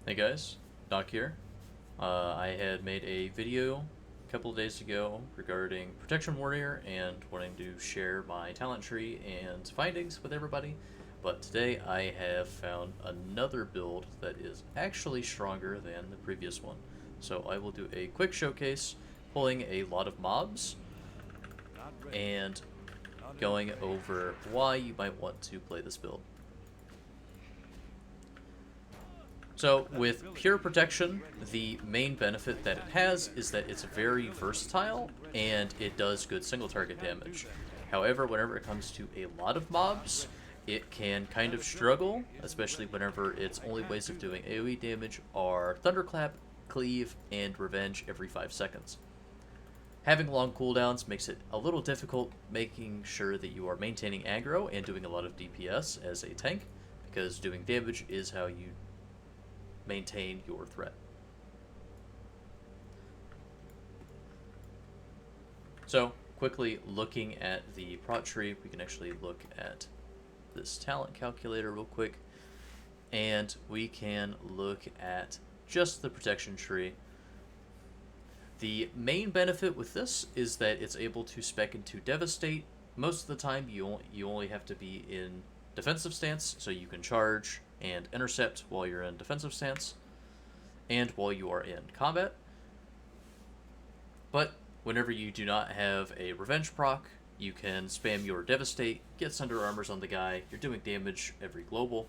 Hey guys, Doc here. I had made a video a couple of days ago regarding Protection Warrior and wanting to share my talent tree and findings with everybody, but today I have found another build that is actually stronger than the previous one. So I will do a quick showcase, pulling a lot of mobs, and going over why you might want to play this build. So with pure protection, the main benefit that it has is that it's very versatile and it does good single target damage. However, whenever it comes to a lot of mobs, it can kind of struggle, especially whenever its only ways of doing AoE damage are Thunderclap, Cleave, and Revenge every 5 seconds. Having long cooldowns makes it a little difficult making sure that you are maintaining aggro and doing a lot of DPS as a tank, because doing damage is how you maintain your threat. So, quickly looking at the prot tree, we can actually look at this talent calculator real quick, and we can look at just the protection tree. The main benefit with this is that it's able to spec into Devastate. Most of the time, you only have to be in defensive stance, so you can charge and intercept while you're in defensive stance and while you are in combat. But whenever you do not have a revenge proc, you can spam your Devastate, get Sunder Armors on the guy, you're doing damage every global,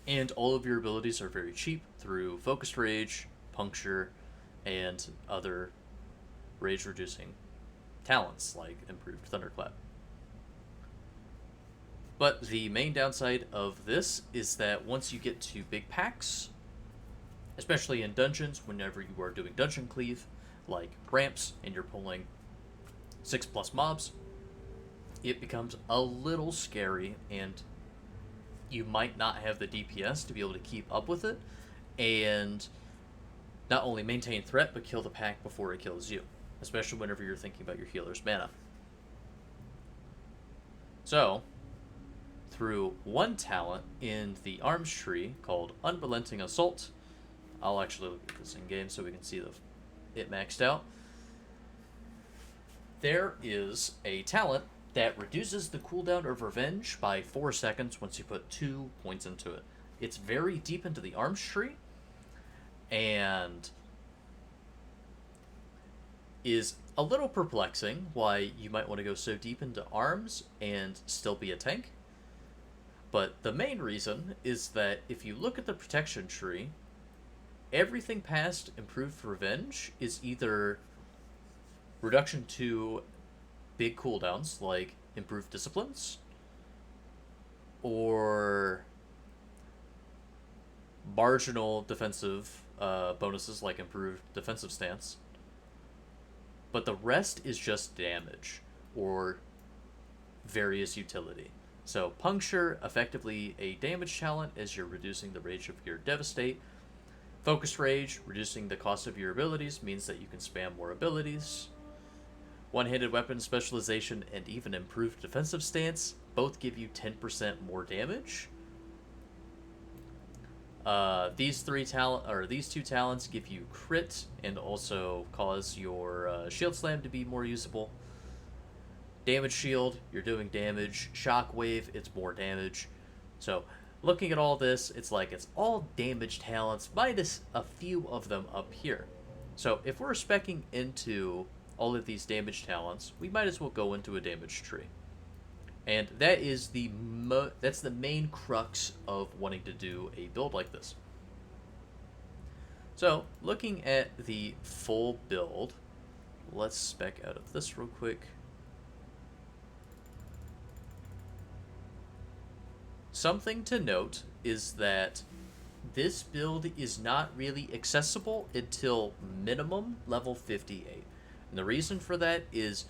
and all of your abilities are very cheap through Focused Rage, Puncture, and other rage reducing talents like Improved Thunderclap. But the main downside of this is that once you get to big packs, especially in dungeons, whenever you are doing dungeon cleave, like ramps, and you're pulling 6+ mobs, it becomes a little scary, and you might not have the DPS to be able to keep up with it, and not only maintain threat, but kill the pack before it kills you, especially whenever you're thinking about your healer's mana. So, through one talent in the arms tree called Unrelenting Assault, I'll actually look at this in game so we can see it maxed out. There is a talent that reduces the cooldown of Revenge by 4 seconds once you put 2 points into it. It's very deep into the arms tree, and is a little perplexing why you might want to go so deep into arms and still be a tank. But the main reason is that if you look at the protection tree, everything past Improved Revenge is either reduction to big cooldowns like Improved Disciplines, or marginal defensive bonuses like Improved Defensive Stance. But the rest is just damage or various utility. So Puncture, effectively a damage talent as you're reducing the rage of your Devastate. Focused Rage, reducing the cost of your abilities, means that you can spam more abilities. One-handed weapon specialization and even Improved Defensive Stance both give you 10% more damage. These two talents give you crit and also cause your shield slam to be more usable. Damage shield, you're doing damage. Shockwave, it's more damage. So looking at all this, it's like it's all damage talents minus a few of them up here. So if we're speccing into all of these damage talents, we might as well go into a damage tree. And that is that's the main crux of wanting to do a build like this. So, looking at the full build, let's spec out of this real quick. Something to note is that this build is not really accessible until minimum level 58. And the reason for that is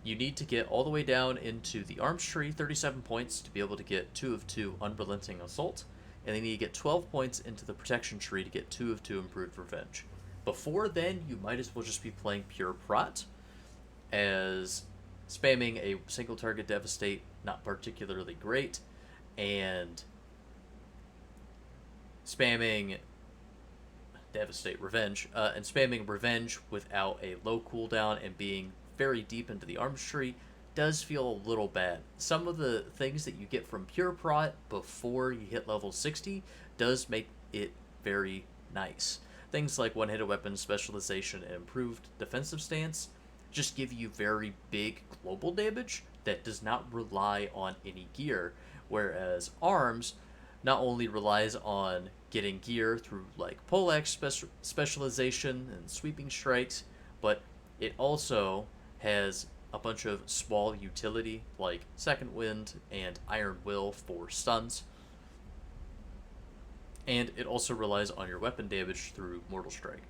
you need to get all the way down into the arms tree, 37 points, to be able to get 2 of 2 Unrelenting Assault, and then you get 12 points into the protection tree to get 2 of 2 Improved Revenge. Before then, you might as well just be playing pure prot, as spamming a single target Devastate, not particularly great, and spamming Devastate Revenge, and spamming Revenge without a low cooldown and being very deep into the arms tree does feel a little bad. Some of the things that you get from pure prot before you hit level 60 does make it very nice. Things like one-handed weapon specialization and improved defensive stance just give you very big global damage that does not rely on any gear, whereas arms not only relies on getting gear through like poleaxe specialization and sweeping strikes, but it also has a bunch of small utility like Second Wind and Iron Will for stuns. And it also relies on your weapon damage through Mortal Strike.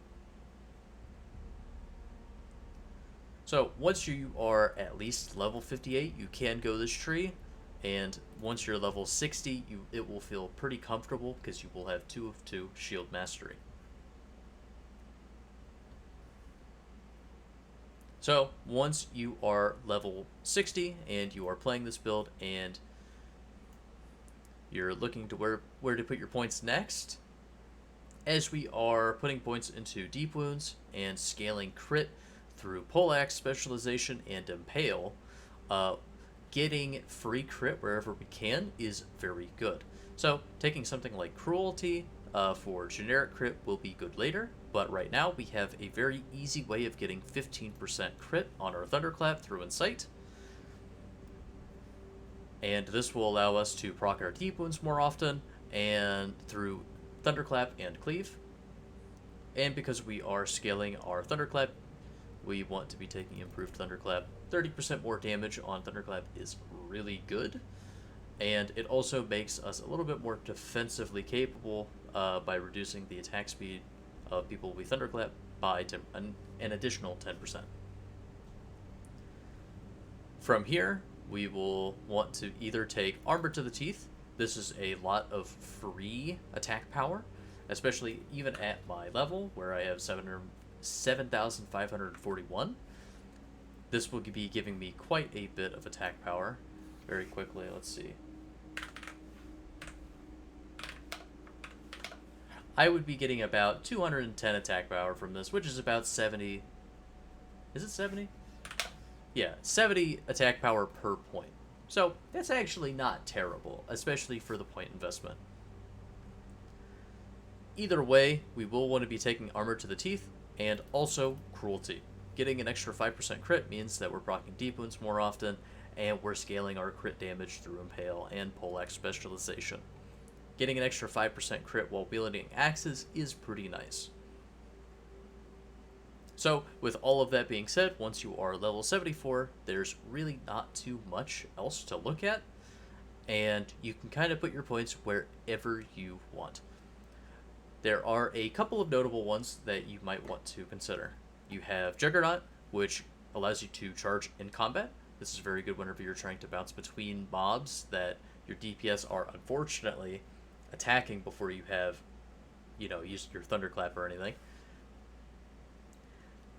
So once you are at least level 58, you can go this tree, and once you're level 60, it will feel pretty comfortable because you will have 2 of 2 shield mastery. So once you are level 60 and you are playing this build and you're looking to where to put your points next, as we are putting points into deep wounds and scaling crit through poleaxe specialization and impale, getting free crit wherever we can is very good. So taking something like cruelty for generic crit will be good later, but right now we have a very easy way of getting 15% crit on our Thunderclap through Incite. And this will allow us to proc our deep wounds more often and through Thunderclap and Cleave. And because we are scaling our Thunderclap, we want to be taking improved Thunderclap. 30% more damage on Thunderclap is really good. And it also makes us a little bit more defensively capable by reducing the attack speed of people we Thunderclap by an additional 10%. From here, we will want to either take Armor to the Teeth. This is a lot of free attack power, especially even at my level where I have 7,541. This will be giving me quite a bit of attack power. Very quickly, let's see. I would be getting about 210 attack power from this, which is about 70. Is it 70? Yeah, 70 attack power per point. So that's actually not terrible, especially for the point investment. Either way, we will want to be taking Armor to the Teeth and also Cruelty. Getting an extra 5% crit means that we're proccing deep wounds more often, and we're scaling our crit damage through Impale and Poleaxe specialization. Getting an extra 5% crit while wielding axes is pretty nice. So, with all of that being said, once you are level 74, there's really not too much else to look at, and you can kind of put your points wherever you want. There are a couple of notable ones that you might want to consider. You have Juggernaut, which allows you to charge in combat. This is very good whenever you're trying to bounce between mobs that your DPS are unfortunately attacking before you have, used your Thunderclap or anything.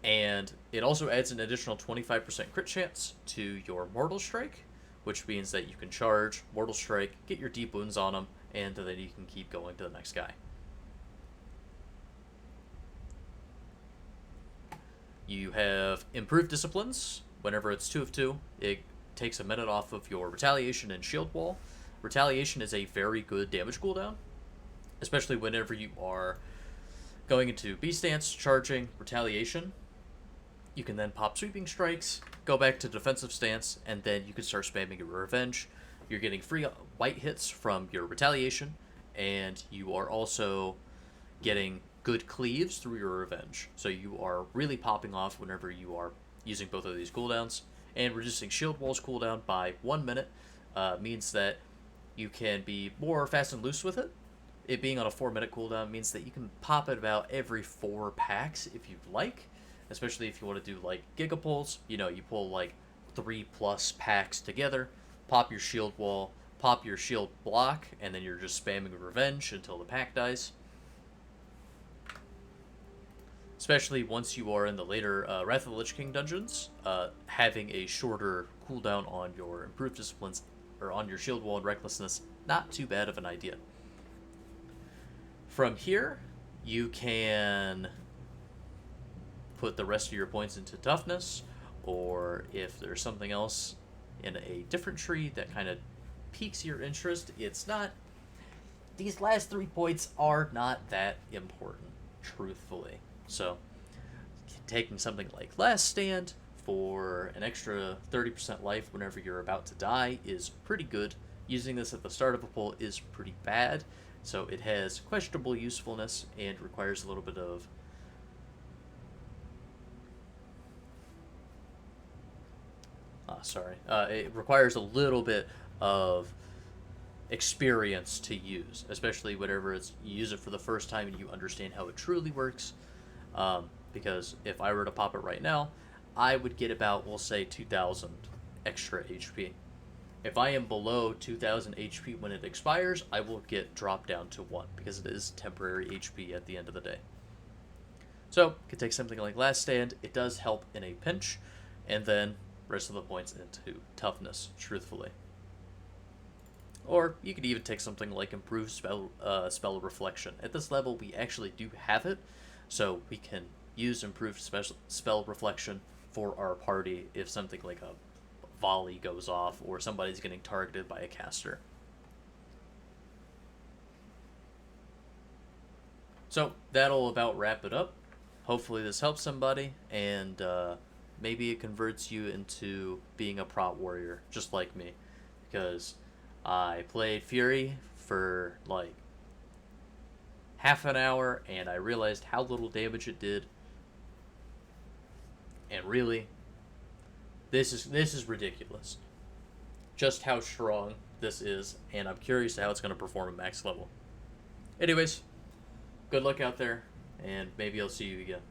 And it also adds an additional 25% crit chance to your Mortal Strike, which means that you can charge, Mortal Strike, get your deep wounds on them, and then you can keep going to the next guy. You have Improved Disciplines. Whenever it's 2 of 2, it takes a minute off of your Retaliation and Shield Wall. Retaliation is a very good damage cooldown, especially whenever you are going into B stance, charging, Retaliation. You can then pop Sweeping Strikes, go back to defensive stance, and then you can start spamming your Revenge. You're getting free white hits from your Retaliation, and you are also getting good cleaves through your Revenge. So you are really popping off whenever you are using both of these cooldowns. And reducing Shield Wall's cooldown by 1 minute means that you can be more fast and loose with it. It being on a 4-minute cooldown means that you can pop it about every 4 packs if you'd like. Especially if you want to do like Giga Pulls, you pull like 3+ packs together, pop your Shield Wall, pop your Shield Block, and then you're just spamming Revenge until the pack dies. Especially once you are in the later Wrath of the Lich King dungeons, having a shorter cooldown on your Improved Disciplines or on your Shield Wall and Recklessness, not too bad of an idea. From here, you can put the rest of your points into toughness, or if there's something else in a different tree that kind of piques your interest, it's not... These last 3 points are not that important, truthfully. So, taking something like Last Stand for an extra 30% life whenever you're about to die is pretty good. Using this at the start of a pull is pretty bad, so it has questionable usefulness and requires a little bit of it requires a little bit of experience to use, especially whenever you use it for the first time and you understand how it truly works. Because if I were to pop it right now, I would get about, we'll say, 2,000 extra HP. If I am below 2,000 HP when it expires, I will get dropped down to 1, because it is temporary HP at the end of the day. So, you can take something like Last Stand, it does help in a pinch, and then rest of the points into toughness, truthfully. Or you could even take something like Improved Spell Reflection. At this level, we actually do have it, so we can use Improved Spell Reflection for our party if something like a volley goes off or somebody's getting targeted by a caster. So that'll about wrap it up. Hopefully this helps somebody, and maybe it converts you into being a prot warrior, just like me. Because I played Fury for like half an hour, and I realized how little damage it did. And really, this is ridiculous. Just how strong this is, and I'm curious how it's going to perform at max level. Anyways, good luck out there, and maybe I'll see you again.